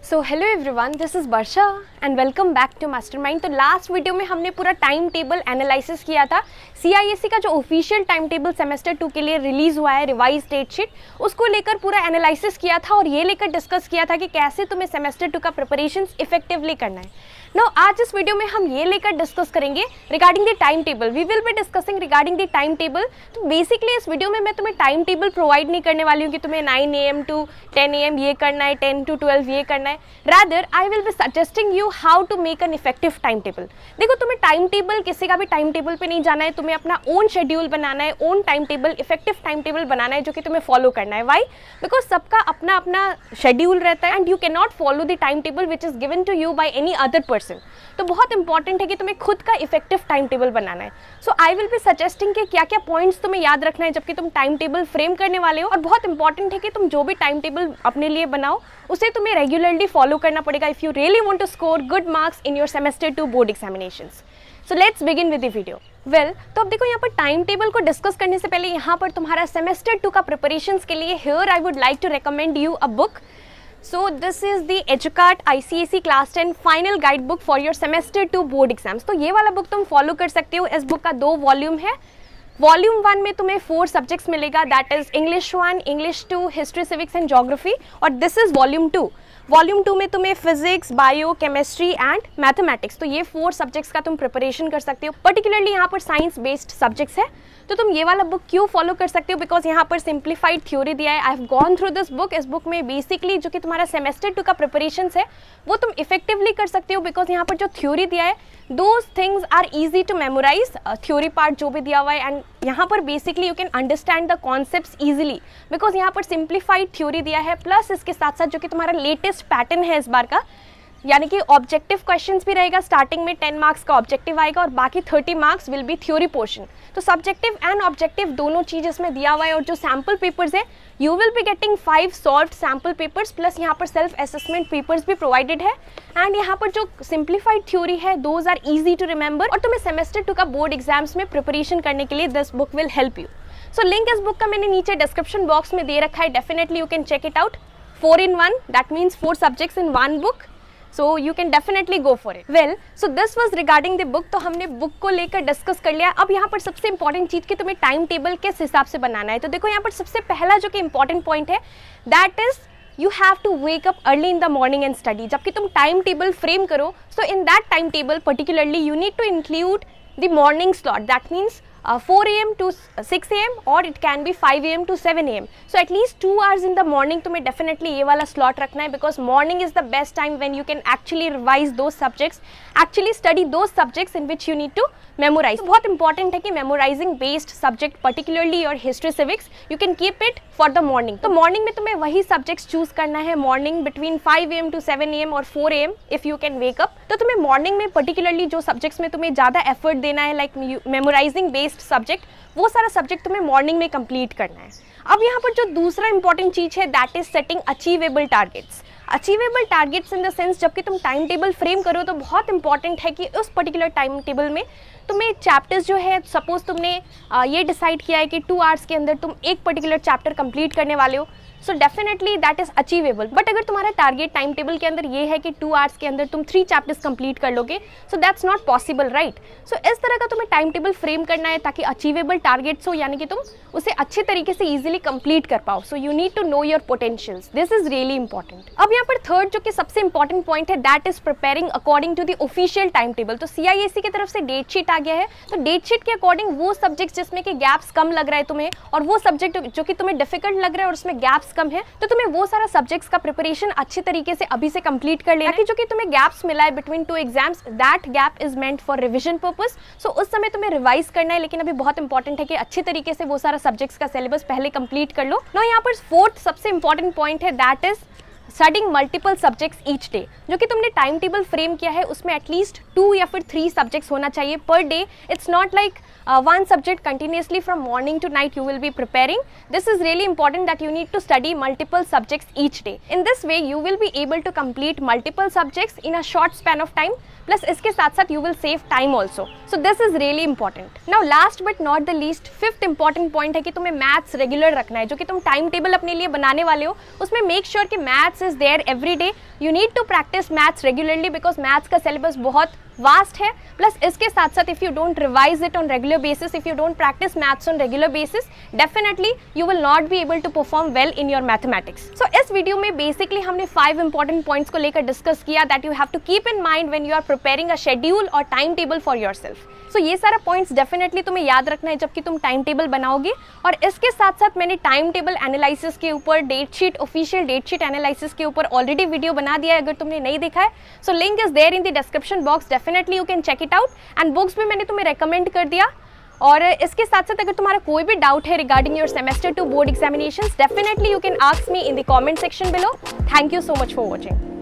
So hello everyone, this is Varsha and welcome back to Mastermind. तो last video में हमने पूरा टाइम टेबल एनालिसिस किया था। CISE का जो ऑफिशियल टाइम टेबल सेमेस्टर 2 के लिए रिलीज़ हुआ है, रिवाइज डेट शीट, उसको लेकर पूरा एनालिसिस किया था और ये लेकर डिस्कस किया था कि कैसे तुम्हें सेमेस्टर 2 का प्रिपरेशन इफेक्टिवली करना है। नाउ आज इस वीडियो में हम ये लेकर डिस्कस करेंगे regarding the time table. We will be discussing regarding the time table. तो बेसिकली इस वीडियो में मैं तुम्हें टाइम टेबल प्रोवाइड नहीं करने वाली हूँ कि तुम्हें 9 AM to 10 AM ये करना है, 10 to 12 ये करना है। Rather I will be suggesting you how to make an effective time table. देखो, तुम्हें टाइम टेबल किसी का भी टाइम टेबल पे नहीं जाना है, तुम्हें अपना ओन शेड्यूल बनाना है, own time table, effective time table बनाना है जो कि तुम्हें फॉलो करना है। वाई? बिकॉज सबका अपना अपना शेड्यूल रहता है and you can not follow the time table which is given to you by any other person. तो बहुत इंपॉर्टेंट है कि तुम्हें खुद का इफेक्टिव टाइम टेबल बनाना है। सो आई विल बी सजेस्टिंग कि क्या क्या पॉइंट्स तुम्हें याद रखना है जबकि तुम टाइम टेबल फ्रेम करने वाले हो। और बहुत इंपॉर्टेंट है कि तुम जो भी टाइम टेबल अपने लिए बनाओ उसे तुम्हें रेगुलरली फॉलो करना पड़ेगा if you really want to score good marks in your semester 2 board examinations. So let's begin with the video. Well, तो अब देखो, यहाँ पर टाइम टेबल को डिस्कस करने से पहले यहाँ पर तुम्हारा सेमेस्टर 2 का प्रिपरेशंस के लिए here I would like to recommend you a book. So this is the EDUCAT ICSE Class 10 Final Guide Book for your Semester 2 Board Exams। तो ये वाला बुक तुम फॉलो कर सकते हो। इस बुक का 2 वॉल्यूम है। वॉल्यूम 1 में तुम्हें 4 सब्जेक्ट्स मिलेगा, that is English 1, English 2, history, civics and geography. और दिस इज वॉल्यूम 2। वॉल्यूम 2 में तुम्हें physics, bio, chemistry and mathematics, तो ये 4 सब्जेक्ट्स का तुम प्रिपरेशन कर सकते हो। पर्टिकुलरली यहाँ पर साइंस बेस्ड सब्जेक्ट्स है, तो तुम ये वाला बुक क्यों फॉलो कर सकते हो? बिकॉज यहाँ पर सिंप्लीफाइड थ्योरी दिया है। I have gone through this book. इस बुक में बेसिकली जो कि तुम्हारा सेमेस्टर 2 का प्रिपरेशन है वो तुम इफेक्टिवली कर सकते हो। बिकॉज यहाँ पर जो थ्योरी दिया है those things are easy to memorise, theory part जो भी दिया हुआ है, एंड यहाँ पर basically you can understand the concepts easily because यहाँ पर सिंप्लीफाइड थ्योरी दिया है। प्लस इसके साथ साथ जो कि तुम्हारा लेटेस्ट पैटर्न है इस बार का, यानी कि ऑब्जेक्टिव क्वेश्चंस भी रहेगा। स्टार्टिंग में 10 मार्क्स का ऑब्जेक्टिव आएगा और बाकी 30 marks will be theory portion. तो सब्जेक्टिव एंड ऑब्जेक्टिव दोनों चीज इसमें दिया हुआ है। और जो सैम्पल पेपर्स है, you will be getting 5 solved sample papers, plus यहाँ पर सेल्फ असेसमेंट पेपर्स भी प्रोवाइडेड है। एंड यहाँ पर जो सिंप्लीफाइड थ्योरी है those are easy to remember. और तुम्हें सेमेस्टर 2 का बोर्ड एग्जाम्स में प्रिपरेशन करने के लिए this book will help you. So link इस बुक का मैंने नीचे डिस्क्रिप्शन बॉक्स में दे रखा है। Definitely you can check it out. 4 in 1, that means 4 subjects in 1 book. So you can definitely go for it. Well, so this was regarding the book। तो हमने बुक को लेकर डिस्कस कर लिया। अब यहाँ पर सबसे इंपॉर्टेंट चीज़ कि तुम्हें टाइम टेबल किस हिसाब से बनाना है। तो देखो, यहाँ पर सबसे पहला जो कि इंपॉर्टेंट पॉइंट है that is you have to wake up early in the morning and study. जबकि तुम टाइम टेबल फ्रेम करो, so in that time table particularly you need to include the morning slot, that means 4 AM to 6 AM और it can be 5 AM to 7 AM। So at least 2 hours in the morning तुम्हें definitely ये वाला slot रखना है because morning is the best time when you can actually revise those subjects, actually study those subjects in which you need to memorize। तो बहुत important है कि memorizing based subject, particularly your history, civics, you can keep it for the morning। तो morning में तुम्हें वही subjects choose करना है, morning between 5 AM to 7 AM और 4 AM if you can wake up। तो तुम्हें morning में particularly जो subjects में तुम्हें ज़्यादा effort देना है, like memorizing based सब्जेक्ट, वो सारा सब्जेक्ट तुम्हें मॉर्निंग में कंप्लीट करना है। अब यहाँ पर जो दूसरा इंपॉर्टेंट चीज है that is setting achievable targets. Achievable targets in the sense, जबकि तुम टाइम टेबल फ्रेम करो तो बहुत इंपॉर्टेंट है कि उस पर्टिकुलर टाइम टेबल में तुम्हें चैप्टर्स जो है, सपोज तुमने ये डिसाइड किया है कि 2 आवर्स के अंदर तुम एक पर्टिकुलर चैप्टर कंप्लीट करने वाले हो, so definitely that is achievable. But अगर तुम्हारा टारगेट टाइम टेबल के अंदर ये है कि 2 आवर्स के अंदर तुम 3 चैप्टर्स कंप्लीट कर लोगे, so that's not possible, right? So इस तरह का तुम्हें टाइम टेबल फ्रेम करना है ताकि अचीवेबल टारगेट्स हो, यानी कि तुम उसे अच्छे तरीके से इजीली कंप्लीट कर पाओ। So you need to know your potentials, this is really important. अब यहाँ पर थर्ड जो कि सबसे इंपॉर्टेंट पॉइंट है that is preparing according to the official time table. तो CISE की तरफ से डेट शीट आ गया है, तो डेट शीट के अकॉर्डिंग वो सब्जेक्ट्स जिसमें कि गैप्स कम लग रहा है तुम्हें, और वो सब्जेक्ट जो कि तुम्हें डिफिकल्ट लग रहा है और उसमें गैप्स कम है, तो तुम्हें वो सारा सब्जेक्ट्स का प्रिपरेशन अच्छे तरीके से अभी से कंप्लीट कर लेना है। जो कि तुम्हें गैप्स मिला है between 2 exams, that gap is meant for revision purpose. So उस समय तुम्हें रिवाइज करना है, लेकिन अभी बहुत इंपॉर्टेंट है कि अच्छे तरीके से वो सारा सब्जेक्ट्स का सिलेबस पहले कंप्लीट कर लो। ना यहाँ पर फोर्थ सबसे इंपॉर्टेंट पॉइंट है that is studying multiple subjects each day. जो कि तुमने टाइम टेबल फ्रेम किया है उसमें एटलीस्ट 2 या फिर 3 सब्जेक्ट्स होना चाहिए per day. It's not like one subject continuously from morning to night you will be preparing. This is really important that you need to study multiple subjects each day. In this way you will be able to complete multiple subjects in a short span of time, plus इसके साथ साथ you will save time also. So this is really important. Now last but not the least, fifth important point है कि तुम्हें maths regular रखना है। जो कि तुम टाइम टेबल अपने लिए बनाने वाले हो उसमें मेक श्योर कि maths classes there every day. You need to practice maths regularly because maths का syllabus बहुत वास्ट है. प्लस इसके साथ साथ if you don't revise it on regular basis, if you don't practise maths on regular basis, definitely you will not be able to perform well in your mathematics. So इस video में basically हमने 5 important points को लेकर discuss किया that you have to keep in mind when you are preparing a schedule और time table for yourself. So ये सारा points definitely तुम्हें याद रखना है जबकि तुम टाइम टेबल बनाओगे. और इसके साथ साथ मैंने टाइम टेबल एनालिसिस के ऊपर, date sheet, official date sheet analysis के ऊपर ऑलरेडी वीडियो बना दिया है अगर तुमने नहीं देखा है. So link is there in the description box, definitely you can check it out. And books भी मैंने तुम्हें रेकमेंड कर दिया. और इसके साथ साथ अगर तुम्हारा कोई भी डाउट है regarding your semester 2 board examinations, definitely you can ask me in the comment section below. Thank you so much for watching.